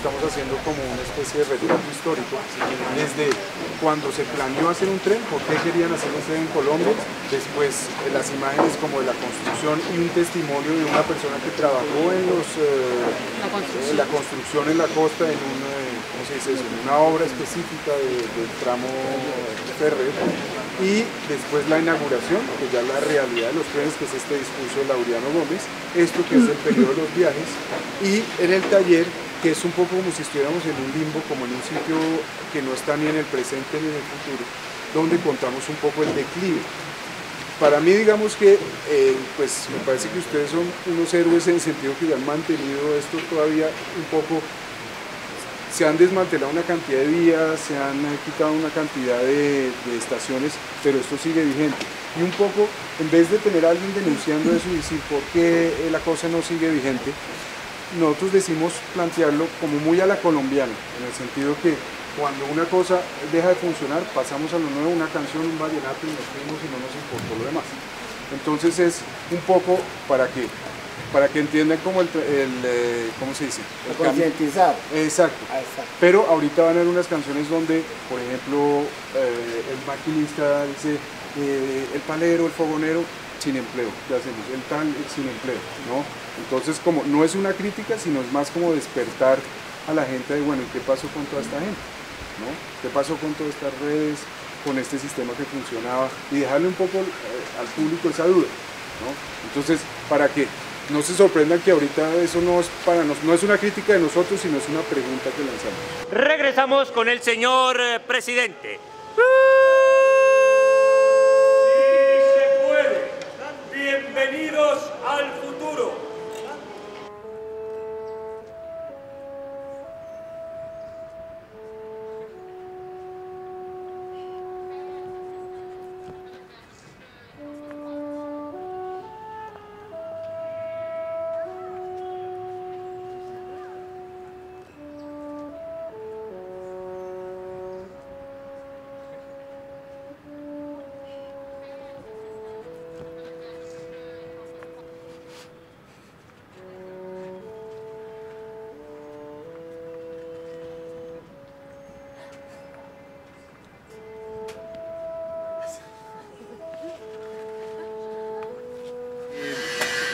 estamos haciendo como una especie de retrato histórico, desde cuando se planeó hacer un tren, por qué querían hacer un tren en Colombia, después las imágenes como de la construcción y un testimonio de una persona que trabajó en la construcción en la costa, en un, ¿cómo se dice eso? En una obra específica del tramo férreo, y después la inauguración, que ya la realidad de los trenes, que es este discurso de Laureano Gómez, esto que es el periodo de los viajes, y en el taller, que es un poco como si estuviéramos en un limbo, como en un sitio que no está ni en el presente ni en el futuro, donde contamos un poco el declive. Para mí, digamos que, pues me parece que ustedes son unos héroes en el sentido que ya han mantenido esto todavía un poco. Se han desmantelado una cantidad de vías, se han quitado una cantidad de estaciones, pero esto sigue vigente. Y un poco, en vez de tener a alguien denunciando eso y decir por qué la cosa no sigue vigente, nosotros decimos plantearlo como muy a la colombiana, en el sentido que cuando una cosa deja de funcionar, pasamos a lo nuevo, una canción, un vallenato y nos fuimos y no nos importó lo demás. Entonces es un poco para que entiendan como ¿cómo se dice? Concientizar. Exacto. Pero ahorita van a haber unas canciones donde, por ejemplo, el maquinista dice, el palero, el fogonero, sin empleo, ¿qué hacemos? El tal, sin empleo, ¿no? Entonces, como no es una crítica, sino es más como despertar a la gente de, bueno, ¿y qué pasó con toda esta gente? ¿No? ¿Qué pasó con todas estas redes, con este sistema que funcionaba? Y dejarle un poco al público esa duda, ¿no? Entonces, para que no se sorprendan que ahorita eso no es no es una crítica de nosotros, sino es una pregunta que lanzamos. Regresamos con el señor presidente. Sí se puede. Bienvenidos al futuro.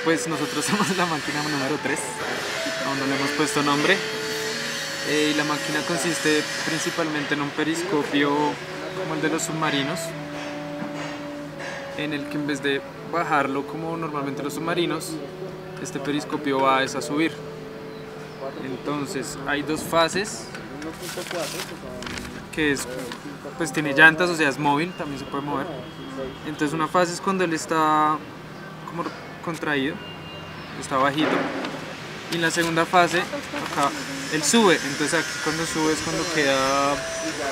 Pues nosotros somos la máquina número 3, aún no le hemos puesto nombre, y la máquina consiste principalmente en un periscopio como el de los submarinos, en el que en vez de bajarlo como normalmente los submarinos, este periscopio va a subir. Entonces hay dos fases, que es, pues tiene llantas, o sea es móvil, también se puede mover. Entonces una fase es cuando él está como contraído, está bajito, y en la segunda fase acá él sube, entonces aquí cuando sube es cuando queda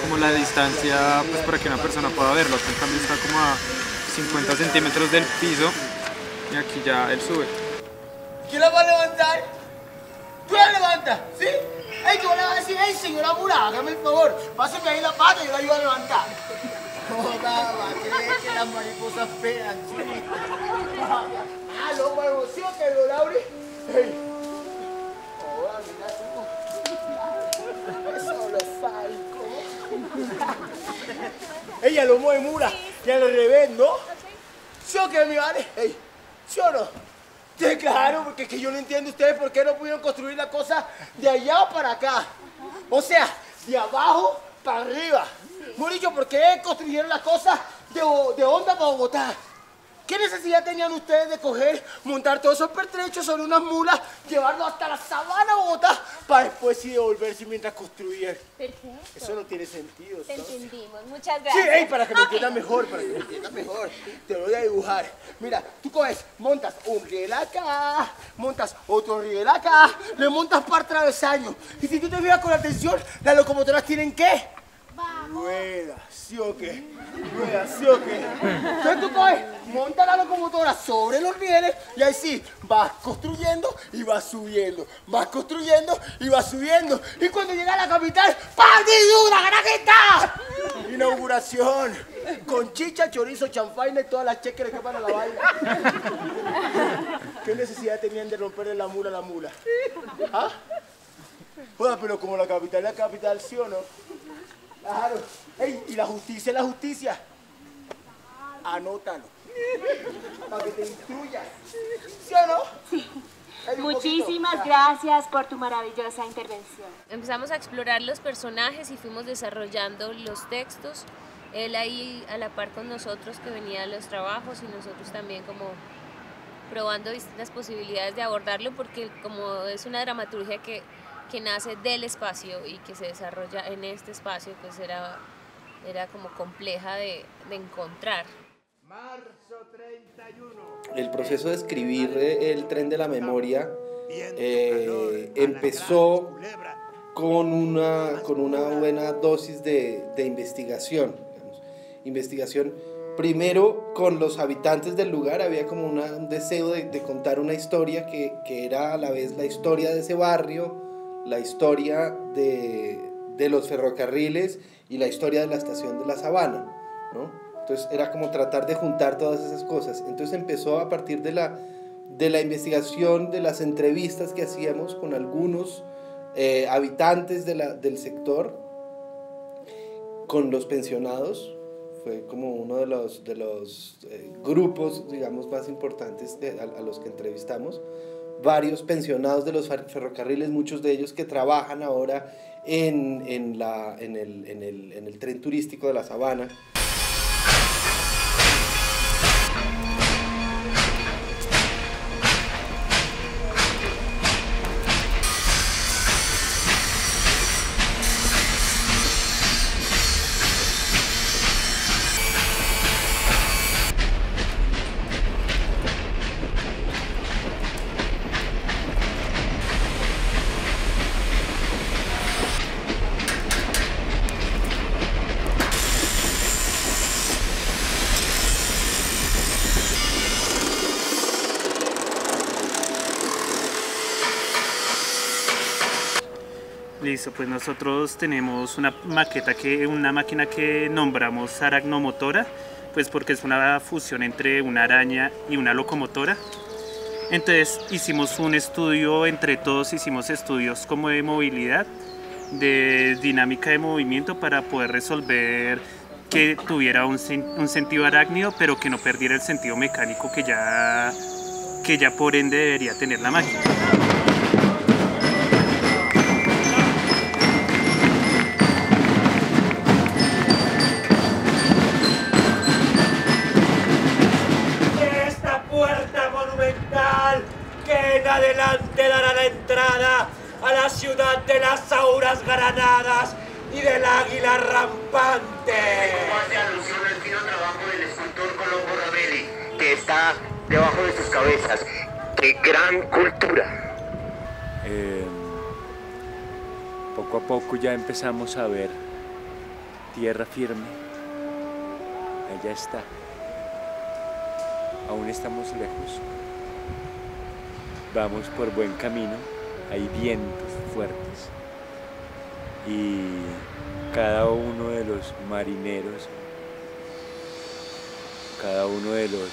como la distancia, pues para que una persona pueda verlo. Aquí en cambio está como a 50 centímetros del piso y aquí ya él sube. ¿Quién la va a levantar? ¿Tú la levantas? ¿Sí? ¡Ey, tú le vas a decir, hey, señora Mura, hágame el favor, páseme ahí la pata y yo la ayudo a levantar! Joda, va a creer que las mariposas pegan, sí. Ah, lo huevos, que lo Lauri. Hey. Joda, mira tú. Eso lo falco. Ella lo mueve Mura, y al revés, ¿no? ¿Sí o qué, mi vale? Hey, ¿sí o no? Sí, claro, porque es que yo no entiendo ustedes por qué no pudieron construir la cosa de allá para acá. O sea, de abajo para arriba. No dicho, ¿por qué construyeron las cosas de Honda para Bogotá? ¿Qué necesidad tenían ustedes de coger, montar todos esos pertrechos sobre unas mulas, llevarlo hasta la sabana Bogotá, para después sí devolverse mientras construían? Perfecto. Eso no tiene sentido, Te ¿sabes? entendimos. Muchas Sí, gracias. hey, para que me entiendas mejor, te lo voy a dibujar. Mira, tú coges, montas un riel acá, montas otro riel acá, le montas par travesaño. Y si tú te fijas con atención, las locomotoras tienen ¿qué? Ruedas, ¿sí o qué? Ruedas, ¿sí o qué? Entonces tú coges, monta la locomotora sobre los rieles y ahí sí, vas construyendo y vas subiendo. Vas construyendo y vas subiendo. Y cuando llega a la capital, ¡partidura, granajita! Inauguración. Con chicha, chorizo, chanfaina y todas las cheques que van a la vaina. ¿Qué necesidad tenían de romperle la mula a la mula? ¿Ah? Bueno, pero como la capital, ¿sí o no? Claro. Ey, y la justicia es la justicia. Anótalo. Para que te instruyas. ¿Sí o no? Sí. Muchísimas gracias por tu maravillosa intervención. Empezamos a explorar los personajes y fuimos desarrollando los textos. Él ahí a la par con nosotros que venía a los trabajos y nosotros también como probando distintas posibilidades de abordarlo porque como es una dramaturgia que nace del espacio y que se desarrolla en este espacio, pues era como compleja de encontrar. Marzo 31. El proceso de escribir El tren de la memoria empezó con una buena dosis de investigación. Investigación primero con los habitantes del lugar, había como un deseo de contar una historia que era a la vez la historia de ese barrio, la historia de los ferrocarriles y la historia de la estación de La Sabana, ¿no? Entonces era como tratar de juntar todas esas cosas. Entonces empezó a partir de la investigación, de las entrevistas que hacíamos con algunos habitantes del sector, con los pensionados. Fue como uno de los grupos, digamos, más importantes a los que entrevistamos. Varios pensionados de los ferrocarriles, muchos de ellos que trabajan ahora en el tren turístico de La Sabana. Listo, pues nosotros tenemos una máquina que nombramos aracnomotora, pues porque es una fusión entre una araña y una locomotora. Entonces hicimos un estudio entre todos, hicimos estudios como de movilidad, de dinámica de movimiento para poder resolver que tuviera un sentido arácnido, pero que no perdiera el sentido mecánico que ya por ende debería tener la máquina. Que en adelante dará la entrada a la ciudad de las auras granadas y del águila rampante. ¿Cómo hace alusión al fino trabajo del escultor Colombo Ravelli, que está debajo de sus cabezas? ¡Qué gran cultura! Poco a poco ya empezamos a ver tierra firme. Allá está. Aún estamos lejos. Vamos por buen camino, hay vientos fuertes y cada uno de los marineros, cada uno de los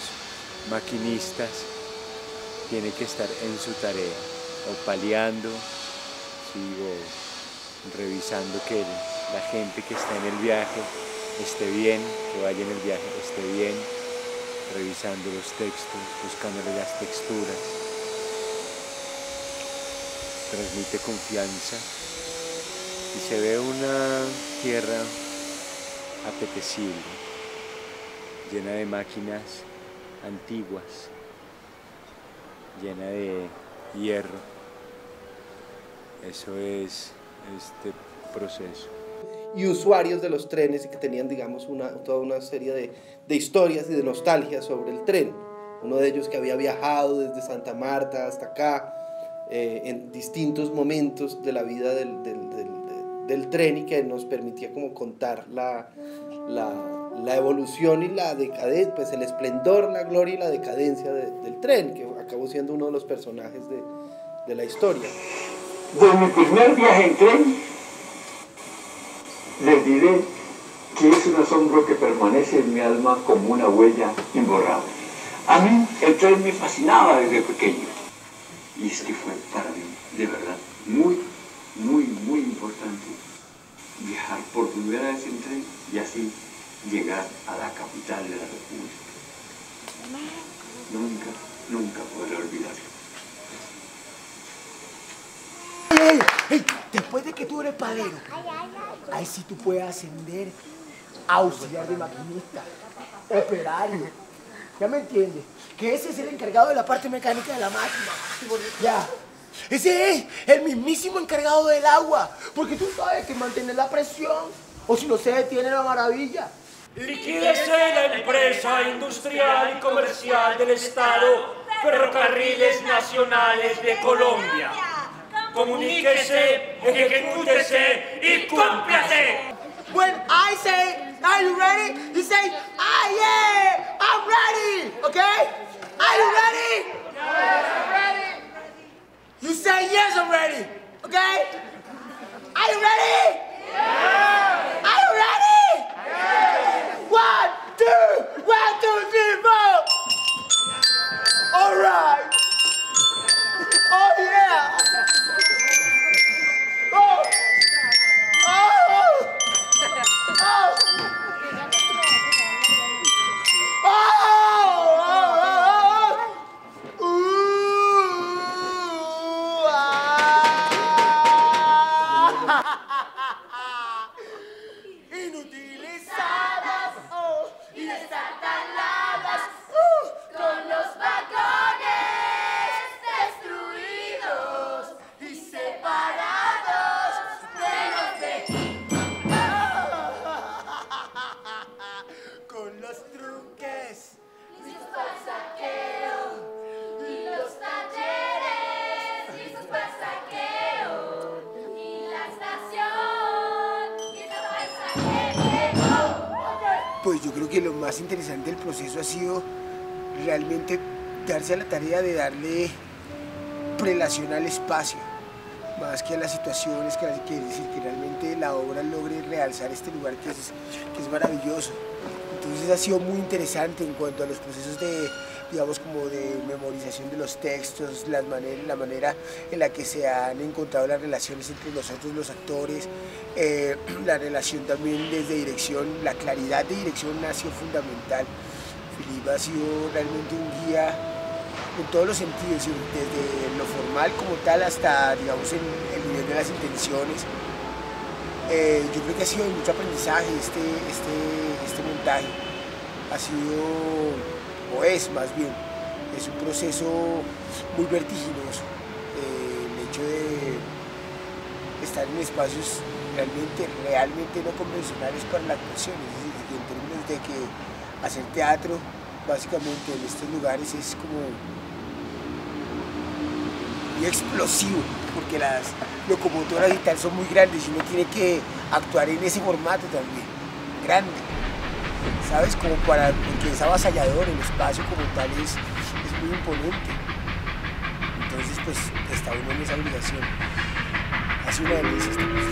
maquinistas tiene que estar en su tarea, o paliando, o revisando que la gente que está en el viaje esté bien, que vaya en el viaje esté bien, revisando los textos, buscándole las texturas. Transmite confianza y se ve una tierra apetecible, llena de máquinas antiguas, llena de hierro. Eso es este proceso. Y usuarios de los trenes y que tenían, digamos, toda una serie de historias y de nostalgia sobre el tren. Uno de ellos que había viajado desde Santa Marta hasta acá, en distintos momentos de la vida del tren, y que nos permitía como contar la evolución y la decadencia, pues el esplendor, la gloria y la decadencia del tren, que acabó siendo uno de los personajes de la historia. De mi primer viaje en tren, les diré que es un asombro que permanece en mi alma como una huella imborrable. A mí el tren me fascinaba desde pequeño. Y es que fue para mí, de verdad, muy, muy, muy importante viajar por primera vez en tren y así llegar a la capital de la República. Nunca, nunca podré olvidarlo. Hey, después de que tú eres padero, ahí sí tú puedes ascender a auxiliar de maquinista, operario. ¿Ya me entiendes? Que ese es el encargado de la parte mecánica de la máquina. Ya. Ese es el mismísimo encargado del agua. Porque tú sabes que mantener la presión, o si no se detiene la maravilla. Liquídese la empresa industrial y comercial del Estado Ferrocarriles Nacionales de Colombia. Comuníquese, ejecútese y cúmplase. When I say, are you ready? You say, yeah, I'm ready, okay? Are you ready? Yes, I'm ready. You say, yes, I'm ready, okay? Are you ready? Yes. Are you ready? Yes. 1, 2, 1, 2, 3, 4. All right. Oh, yeah. Oh. Oh. Oh! Inutilizadas y destartaladas con los vagones destruidos y separados de los de... Con los truques, listos para el saqueo, y los talleres, listos para el saqueo, y la estación, listos para el saqueo. Pues yo creo que lo más interesante del proceso ha sido realmente darse a la tarea de darle prelación al espacio, más que a las situaciones, que decir que realmente la obra logre realzar este lugar que es maravilloso. Entonces ha sido muy interesante en cuanto a los procesos de, digamos, como de memorización de los textos, la manera en la que se han encontrado las relaciones entre nosotros los actores, la relación también desde dirección, la claridad de dirección ha sido fundamental. Filipe ha sido realmente un guía en todos los sentidos, desde lo formal como tal hasta, digamos, el nivel de las intenciones. Yo creo que ha sido de mucho aprendizaje este montaje. Ha sido, o es más bien, es un proceso muy vertiginoso. El hecho de estar en espacios realmente no convencionales para la actuación, es decir, en términos de que hacer teatro, básicamente en estos lugares es como muy explosivo, porque las locomotoras y tal son muy grandes y uno tiene que actuar en ese formato también, grande, ¿sabes? Como porque es avasallador, el espacio como tal es muy imponente. Entonces, pues, está uno en esa obligación. Ha sido una delicia esta cosa.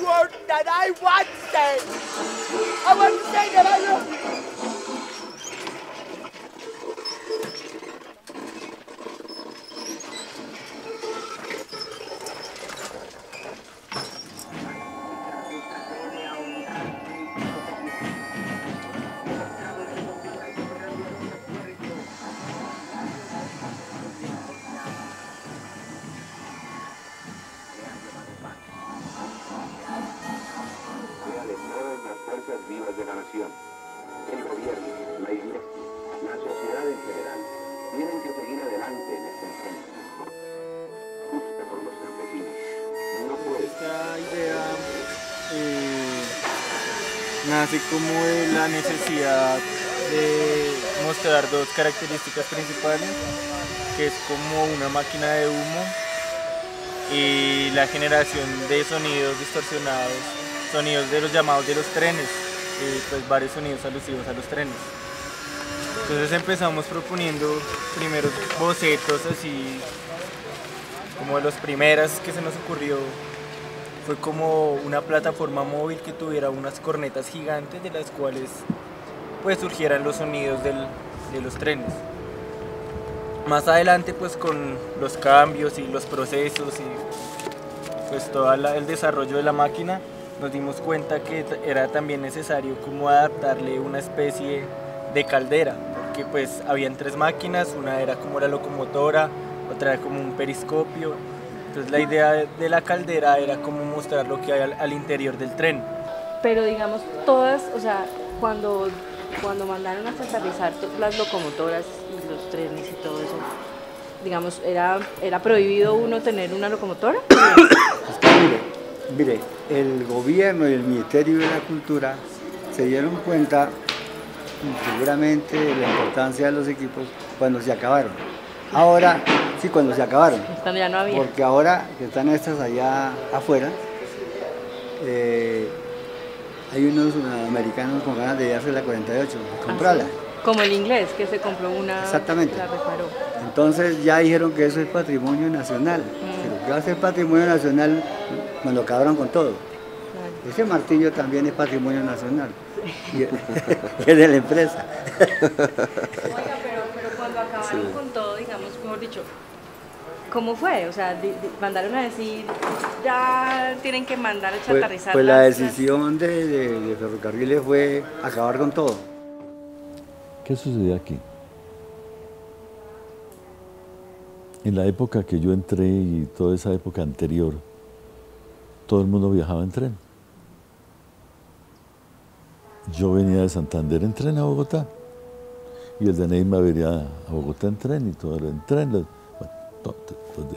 Word that I want to say. I want to say that I love you. nace como de la necesidad de mostrar dos características principales, que es como una máquina de humo y la generación de sonidos distorsionados, sonidos de los llamados de los trenes, pues varios sonidos alusivos a los trenes. Entonces empezamos proponiendo primeros bocetos así, como de los primeras que se nos ocurrió, fue como una plataforma móvil que tuviera unas cornetas gigantes de las cuales pues surgieran los sonidos de los trenes. Más adelante pues con los cambios y los procesos y pues todo el desarrollo de la máquina nos dimos cuenta que era también necesario como adaptarle una especie de caldera, porque pues habían tres máquinas, una era como la locomotora, otra era como un periscopio. Entonces la idea de la caldera era como mostrar lo que hay al interior del tren. Pero digamos todas, o sea, cuando mandaron a aterrizar las locomotoras y los trenes y todo eso, digamos, ¿era prohibido uno tener una locomotora? Es que mire, el gobierno y el Ministerio de la Cultura se dieron cuenta seguramente de la importancia de los equipos cuando se acabaron. Ahora, sí, cuando se acabaron. Cuando ya no había. Porque ahora que están estas allá afuera, hay unos americanos con ganas de llevarse la 48, comprarla. Como el inglés, que se compró una. Exactamente. La reparó. Entonces ya dijeron que eso es patrimonio nacional. Pero que va a ser patrimonio nacional, nos lo acabaron con todo. Claro. Ese martillo también es patrimonio nacional. Y es de la empresa. Oiga, pero cuando acabaron con todo, digamos, mejor dicho, ¿cómo fue? O sea, mandaron a decir, ya tienen que mandar a chatarrizar. Pues la decisión de Ferrocarriles fue acabar con todo. ¿Qué sucedió aquí? En la época que yo entré y toda esa época anterior, todo el mundo viajaba en tren. Yo venía de Santander en tren a Bogotá y el de Neyma venía a Bogotá en tren y todo era en tren. Los de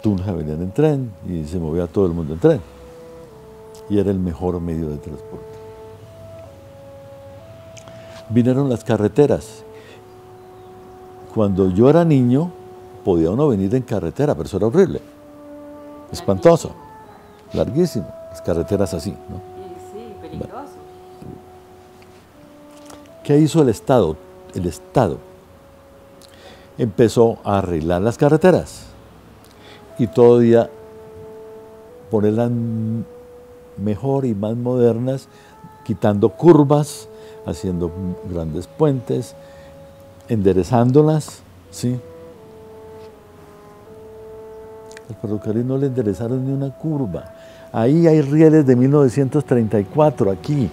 Tunja venían en tren y se movía todo el mundo en tren. Y era el mejor medio de transporte. Vinieron las carreteras. Cuando yo era niño, podía uno venir en carretera, pero eso era horrible. Espantoso. Larguísimo. Las carreteras así, ¿no? Sí, peligroso. ¿Qué hizo el Estado? El Estado empezó a arreglar las carreteras y todo día ponerlas mejor y más modernas, quitando curvas, haciendo grandes puentes, enderezándolas, ¿sí? Al ferrocarril no le enderezaron ni una curva. Ahí hay rieles de 1934, aquí.